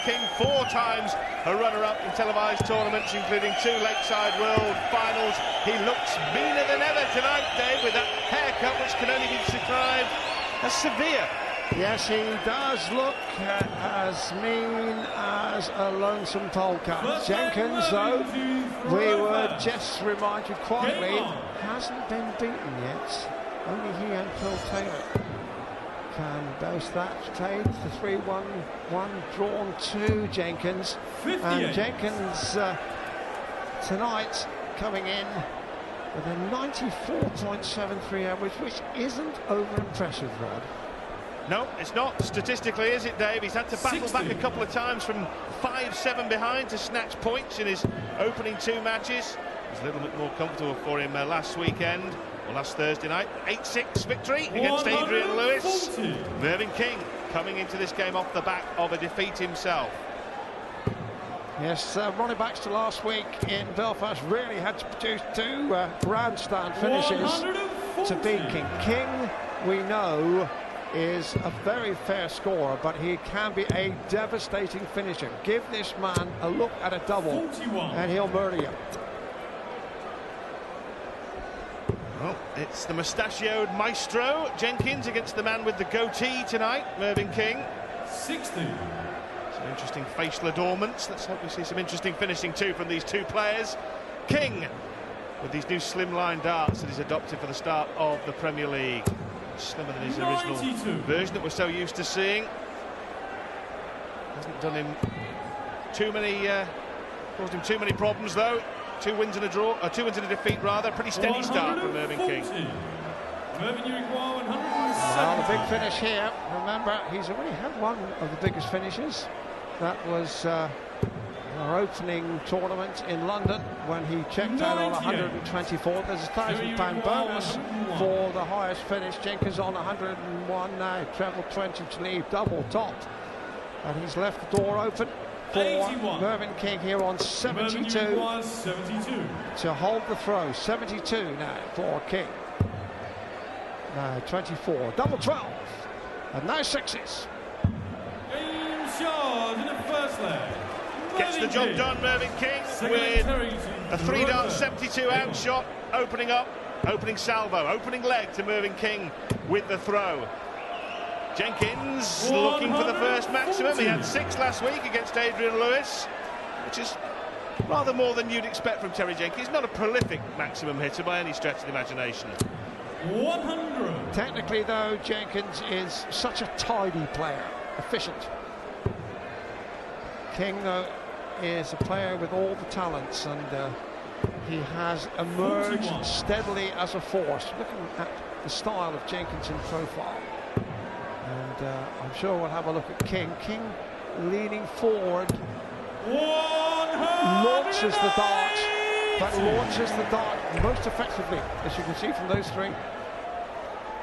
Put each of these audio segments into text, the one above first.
King, 4 times a runner-up in televised tournaments, including 2 Lakeside World Finals. He looks meaner than ever tonight, Dave, with that haircut which can only be described as severe. Yes, he does look as mean as a lonesome polecat. Jenkins, though, we would just remind you quietly, hasn't been beaten yet. Only he and Phil Taylor can boast that. Played the 3-1, drawn to Jenkins. And Jenkins tonight coming in with a 94.73 average, which isn't over-impressive, Rod. No, it's not statistically, is it, Dave? He's had to battle back a couple of times from 5-7 behind to snatch points in his opening 2 matches. It was a little bit more comfortable for him last weekend, or last Thursday night. 8-6 victory against Adrian Lewis. Mervyn King coming into this game off the back of a defeat himself. Yes, running backs to last week in Belfast really had to produce 2 grandstand finishes to beat King. King, we know, is a very fair scorer, but he can be a devastating finisher. Give this man a look at a double and he'll murder you. Well, it's the mustachioed maestro, Jenkins, against the man with the goatee tonight, Mervyn King. 60. Some interesting facial adornments. Let's hope we see some interesting finishing too from these 2 players. King, with these new slimline darts that he's adopted for the start of the Premier League. Slimmer than his original version that we're so used to seeing. Hasn't done him too many, caused him too many problems though. 2 wins and a draw, 2 wins and a defeat rather. Pretty steady start from Mervyn King. Mervyn, you require 170. Well, the big finish here. Remember, he's already had one of the biggest finishes. That was our opening tournament in London when he checked out on 124. There's a £1,000 bonus for the highest finish. Jenkins on 101 now, treble 20 to leave, double topped, and he's left the door open for 81. Mervyn King here on 72 to hold the throw. 72 now for King. Now 24, double 12, and now 6s. Game charge in the first leg. Gets the job done, Mervyn King, with a 3-dart 72 out shot, opening salvo, opening leg to Mervyn King with the throw. Jenkins looking for the first maximum. He had 6 last week against Adrian Lewis, which is rather more than you'd expect from Terry Jenkins. Not a prolific maximum hitter by any stretch of the imagination. 100. Technically, though, Jenkins is such a tidy player, efficient. King, though, is a player with all the talents, and he has emerged steadily as a force. Looking at the style of Jenkins in profile, and I'm sure we'll have a look at King. King leaning forward, launches the dart, but launches the dart most effectively, as you can see from those 3.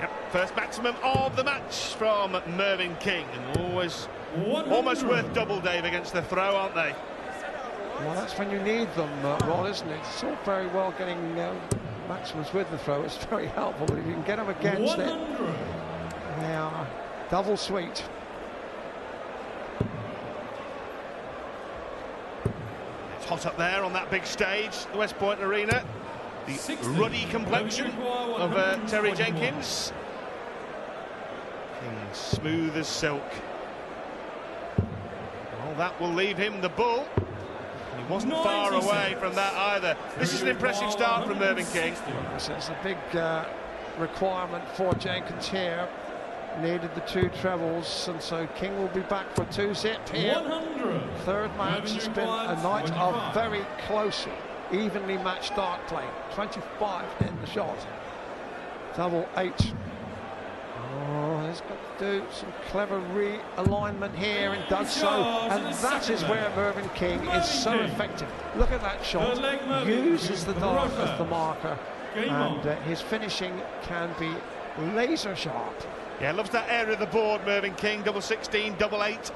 Yep, first maximum of the match from Mervyn King, and almost worth double, Dave, against the throw, aren't they? Well, that's when you need them, Rod, isn't it? It's all very well getting maximums with the throw. It's very helpful, but if you can get them against 100. It, they are double sweet. It's hot up there on that big stage, the West Point Arena. The 60. Ruddy complexion of Terry Jenkins. King smooth as silk. Well, that will leave him the bull. He wasn't far away from that either. This is an impressive start from Mervyn King. So it's a big requirement for Jenkins here. Needed the 2 trebles, and so King will be back for 2-zip here. 100. Third match has been a night of very close, evenly matched dart play. 25 in the shot. Double 8. Oh, he's got to do some clever realignment here, and does so, and that is where Mervyn King is so effective. Look at that shot, uses the dart as the marker, and his finishing can be laser sharp. Yeah, loves that area of the board, Mervyn King. Double 16, double 8.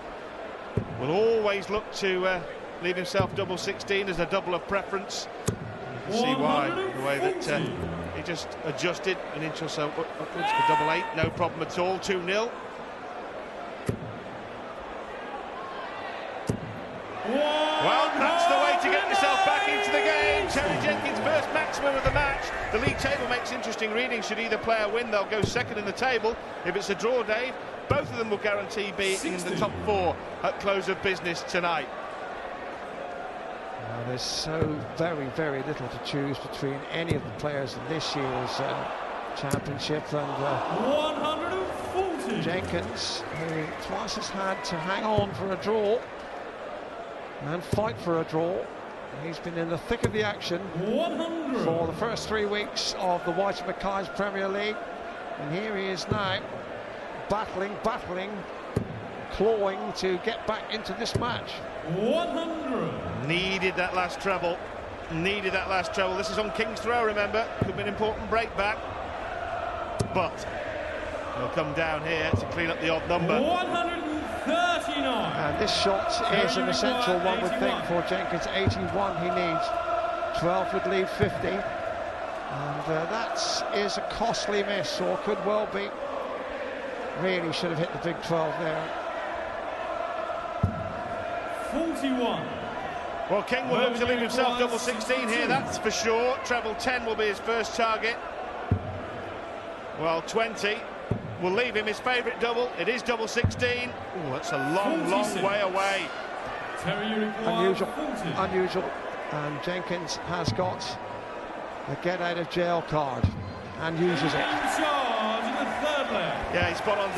Will always look to leave himself double 16 as a double of preference. You can see why, the way that he just adjusted an inch or so upwards for double 8. No problem at all. 2-0. Well, that's the way to get yourself back into the game. Terry Jenkins' first maximum of the match. The league table makes interesting reading. Should either player win, they'll go second in the table. If it's a draw, Dave, both of them will guarantee being in the top 4 at close of business tonight. Well, there's so very, very little to choose between any of the players in this year's championship, and 140. Jenkins, who twice has had to hang on for a draw and fight for a draw. He's been in the thick of the action 100. for the first 3 weeks of the White and Mackay's Premier League, and here he is now, battling, clawing to get back into this match. 100. Needed that last treble. This is on King's throw, remember. Could be an important break back. But he'll come down here to clean up the odd number. 139. And this shot is an essential one, would think, for Jenkins. 81 he needs. 12 would leave 50. And that is a costly miss, or could well be. Really should have hit the big 12 there. 41. Well, King will look to leave himself double 16 here, that's for sure. Treble 10 will be his first target. Well, 20 will leave him his favourite double. It is double 16. Oh, that's a long, long way away. Unusual. And Jenkins has got a get-out-of-jail card and uses it. Charge in the third leg. Yeah, he's spot on.